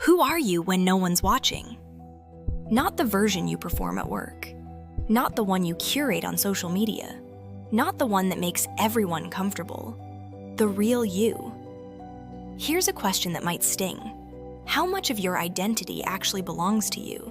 Who are you when no one's watching? Not the version you perform at work. Not the one you curate on social media. Not the one that makes everyone comfortable. The real you. Here's a question that might sting. How much of your identity actually belongs to you?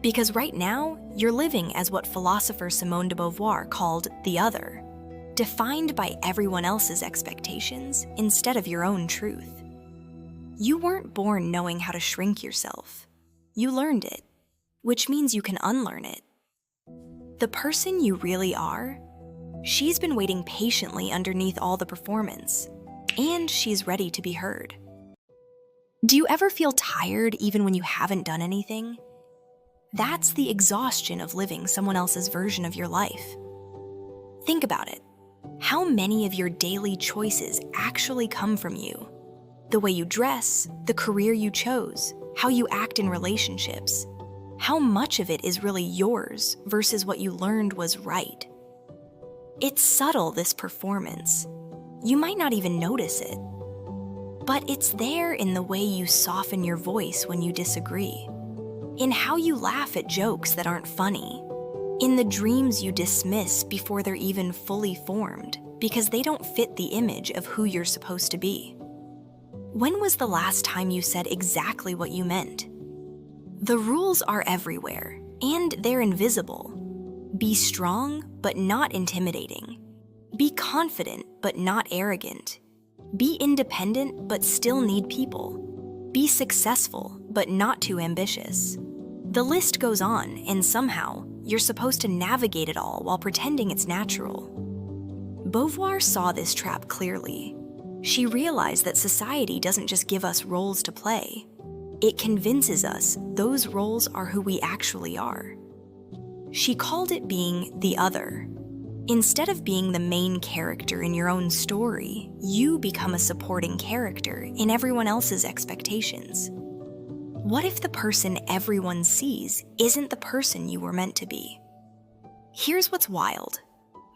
Because right now, you're living as what philosopher Simone de Beauvoir called the other, defined by everyone else's expectations instead of your own truth. You weren't born knowing how to shrink yourself. You learned it, which means you can unlearn it. The person you really are, she's been waiting patiently underneath all the performance, and she's ready to be heard. Do you ever feel tired even when you haven't done anything? That's the exhaustion of living someone else's version of your life. Think about it. How many of your daily choices actually come from you? The way you dress, the career you chose, how you act in relationships. How much of it is really yours versus what you learned was right? It's subtle, this performance. You might not even notice it. But it's there in the way you soften your voice when you disagree, in how you laugh at jokes that aren't funny, in the dreams you dismiss before they're even fully formed because they don't fit the image of who you're supposed to be. When was the last time you said exactly what you meant? The rules are everywhere, and they're invisible. Be strong, but not intimidating. Be confident, but not arrogant. Be independent, but still need people. Be successful, but not too ambitious. The list goes on, and somehow, you're supposed to navigate it all while pretending it's natural. Beauvoir saw this trap clearly. She realized that society doesn't just give us roles to play. It convinces us those roles are who we actually are. She called it being the other. Instead of being the main character in your own story, you become a supporting character in everyone else's expectations. What if the person everyone sees isn't the person you were meant to be? Here's what's wild.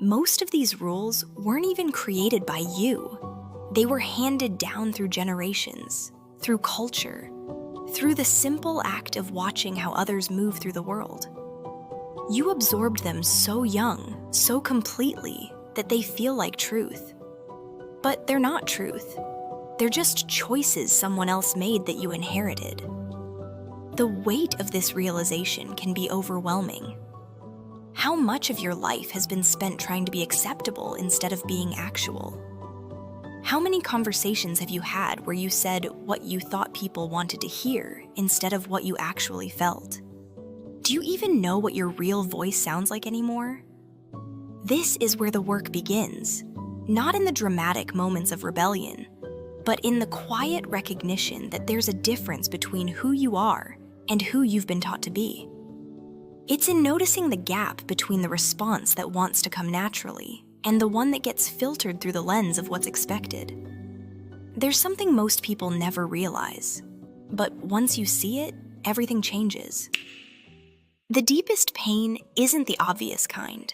Most of these rules weren't even created by you. They were handed down through generations, through culture, through the simple act of watching how others move through the world. You absorbed them so young, so completely, that they feel like truth. But they're not truth. They're just choices someone else made that you inherited. The weight of this realization can be overwhelming. How much of your life has been spent trying to be acceptable instead of being actual? How many conversations have you had where you said what you thought people wanted to hear instead of what you actually felt? Do you even know what your real voice sounds like anymore? This is where the work begins, not in the dramatic moments of rebellion, but in the quiet recognition that there's a difference between who you are and who you've been taught to be. It's in noticing the gap between the response that wants to come naturally and the one that gets filtered through the lens of what's expected. There's something most people never realize, but once you see it, everything changes. The deepest pain isn't the obvious kind.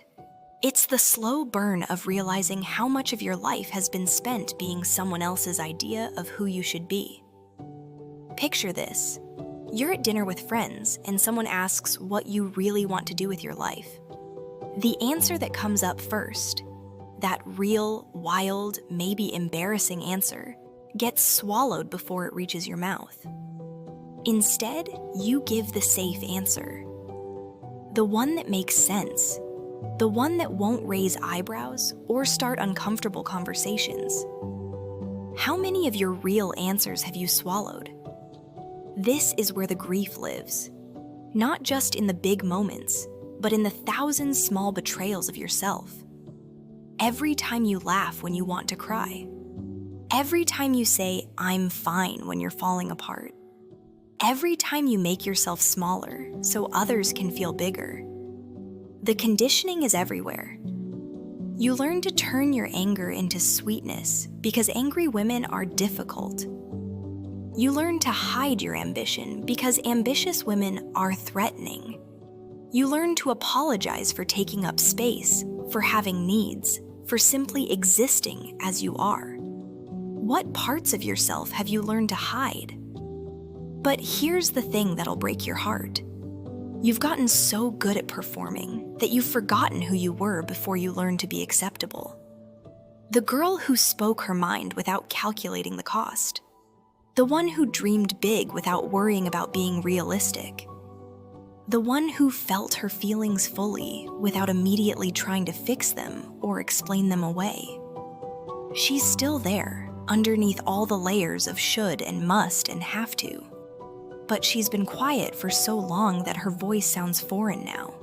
It's the slow burn of realizing how much of your life has been spent being someone else's idea of who you should be. Picture this. You're at dinner with friends and someone asks what you really want to do with your life. The answer that comes up first, that real, wild, maybe embarrassing answer, gets swallowed before it reaches your mouth. Instead, you give the safe answer. The one that makes sense. The one that won't raise eyebrows or start uncomfortable conversations. How many of your real answers have you swallowed? This is where the grief lives. Not just in the big moments, but in the thousand small betrayals of yourself. Every time you laugh when you want to cry. Every time you say, "I'm fine," when you're falling apart. Every time you make yourself smaller so others can feel bigger. The conditioning is everywhere. You learn to turn your anger into sweetness because angry women are difficult. You learn to hide your ambition because ambitious women are threatening. You learn to apologize for taking up space, for having needs, for simply existing as you are. What parts of yourself have you learned to hide? But here's the thing that'll break your heart. You've gotten so good at performing that you've forgotten who you were before you learned to be acceptable. The girl who spoke her mind without calculating the cost. The one who dreamed big without worrying about being realistic. The one who felt her feelings fully without immediately trying to fix them or explain them away. She's still there, underneath all the layers of should and must and have to. But she's been quiet for so long that her voice sounds foreign now.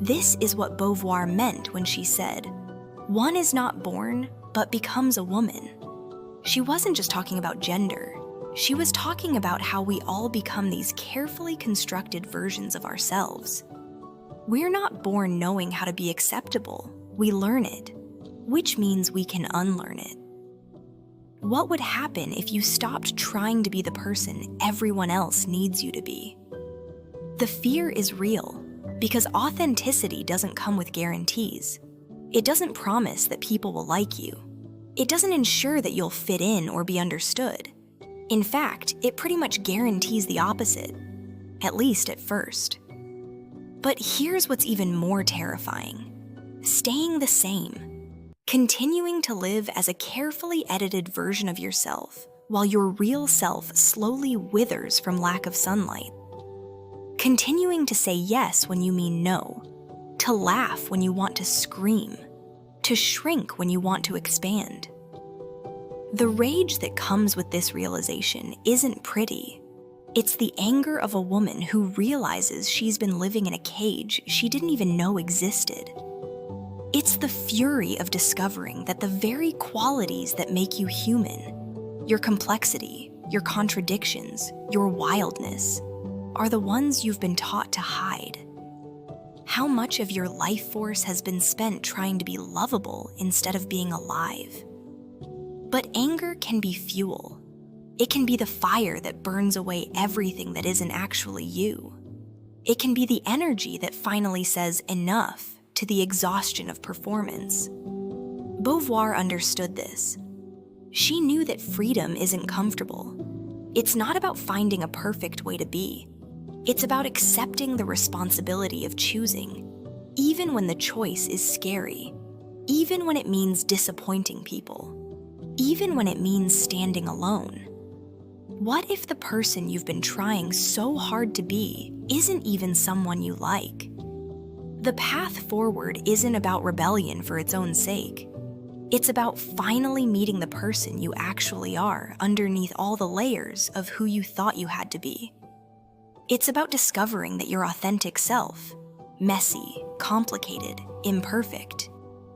This is what Beauvoir meant when she said, "One is not born, but becomes a woman." She wasn't just talking about gender. She was talking about how we all become these carefully constructed versions of ourselves. We're not born knowing how to be acceptable. We learn it, which means we can unlearn it. What would happen if you stopped trying to be the person everyone else needs you to be? The fear is real because authenticity doesn't come with guarantees. It doesn't promise that people will like you. It doesn't ensure that you'll fit in or be understood. In fact, it pretty much guarantees the opposite, at least at first. But here's what's even more terrifying: staying the same. Continuing to live as a carefully edited version of yourself while your real self slowly withers from lack of sunlight. Continuing to say yes when you mean no, to laugh when you want to scream, to shrink when you want to expand. The rage that comes with this realization isn't pretty. It's the anger of a woman who realizes she's been living in a cage she didn't even know existed. It's the fury of discovering that the very qualities that make you human, your complexity, your contradictions, your wildness, are the ones you've been taught to hide. How much of your life force has been spent trying to be lovable instead of being alive? But anger can be fuel. It can be the fire that burns away everything that isn't actually you. It can be the energy that finally says enough to the exhaustion of performance. Beauvoir understood this. She knew that freedom isn't comfortable. It's not about finding a perfect way to be. It's about accepting the responsibility of choosing, even when the choice is scary, even when it means disappointing people, even when it means standing alone. What if the person you've been trying so hard to be isn't even someone you like? The path forward isn't about rebellion for its own sake. It's about finally meeting the person you actually are underneath all the layers of who you thought you had to be. It's about discovering that your authentic self, messy, complicated, imperfect,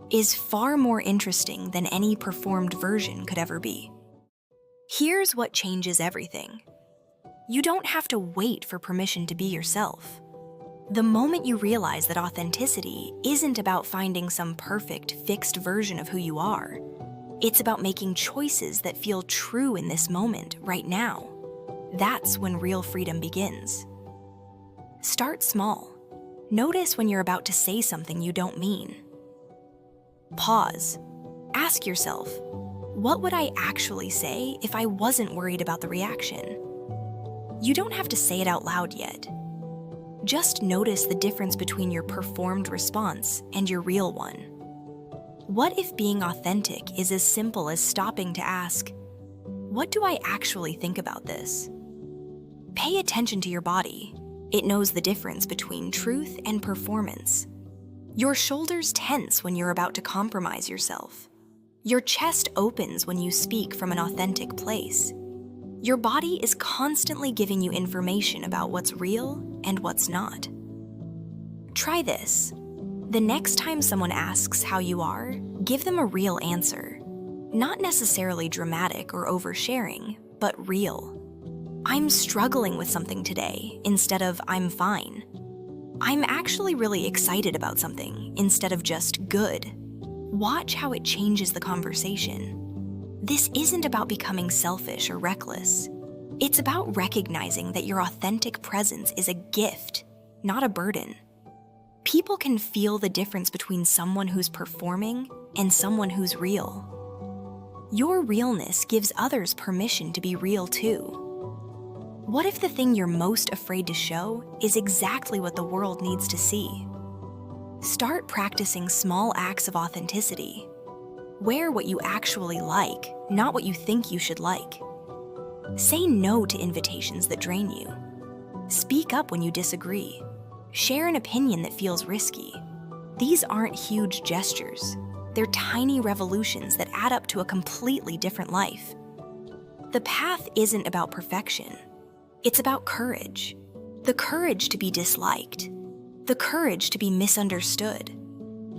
is far more interesting than any performed version could ever be. Here's what changes everything. You don't have to wait for permission to be yourself. The moment you realize that authenticity isn't about finding some perfect, fixed version of who you are, it's about making choices that feel true in this moment, right now. That's when real freedom begins. Start small. Notice when you're about to say something you don't mean. Pause. Ask yourself, what would I actually say if I wasn't worried about the reaction? You don't have to say it out loud yet. Just notice the difference between your performed response and your real one. What if being authentic is as simple as stopping to ask, what do I actually think about this? Pay attention to your body. It knows the difference between truth and performance. Your shoulders tense when you're about to compromise yourself. Your chest opens when you speak from an authentic place. Your body is constantly giving you information about what's real and what's not. Try this. The next time someone asks how you are, give them a real answer. Not necessarily dramatic or oversharing, but real. I'm struggling with something today instead of I'm fine. I'm actually really excited about something instead of just good. Watch how it changes the conversation. This isn't about becoming selfish or reckless. It's about recognizing that your authentic presence is a gift, not a burden. People can feel the difference between someone who's performing and someone who's real. Your realness gives others permission to be real too. What if the thing you're most afraid to show is exactly what the world needs to see? Start practicing small acts of authenticity. Wear what you actually like, not what you think you should like. Say no to invitations that drain you. Speak up when you disagree. Share an opinion that feels risky. These aren't huge gestures. They're tiny revolutions that add up to a completely different life. The path isn't about perfection. It's about courage. The courage to be disliked. The courage to be misunderstood.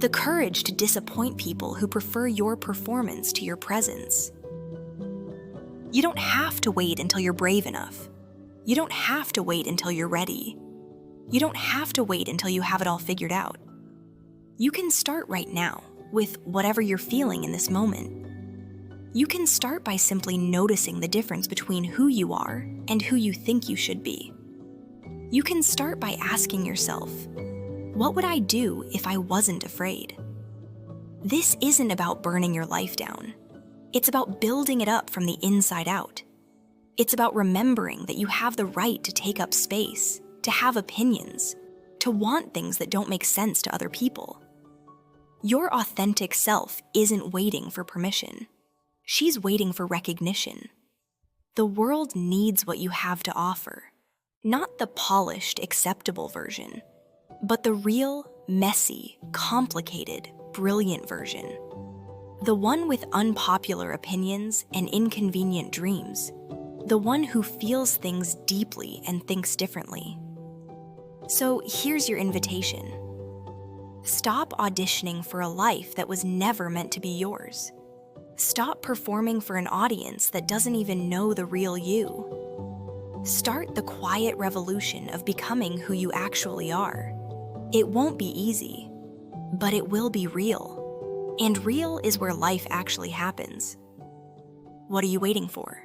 The courage to disappoint people who prefer your performance to your presence. You don't have to wait until you're brave enough. You don't have to wait until you're ready. You don't have to wait until you have it all figured out. You can start right now with whatever you're feeling in this moment. You can start by simply noticing the difference between who you are and who you think you should be. You can start by asking yourself, what would I do if I wasn't afraid? This isn't about burning your life down. It's about building it up from the inside out. It's about remembering that you have the right to take up space, to have opinions, to want things that don't make sense to other people. Your authentic self isn't waiting for permission. She's waiting for recognition. The world needs what you have to offer, not the polished, acceptable version, but the real, messy, complicated, brilliant version. The one with unpopular opinions and inconvenient dreams. The one who feels things deeply and thinks differently. So here's your invitation. Stop auditioning for a life that was never meant to be yours. Stop performing for an audience that doesn't even know the real you. Start the quiet revolution of becoming who you actually are. It won't be easy, but it will be real. And real is where life actually happens. What are you waiting for?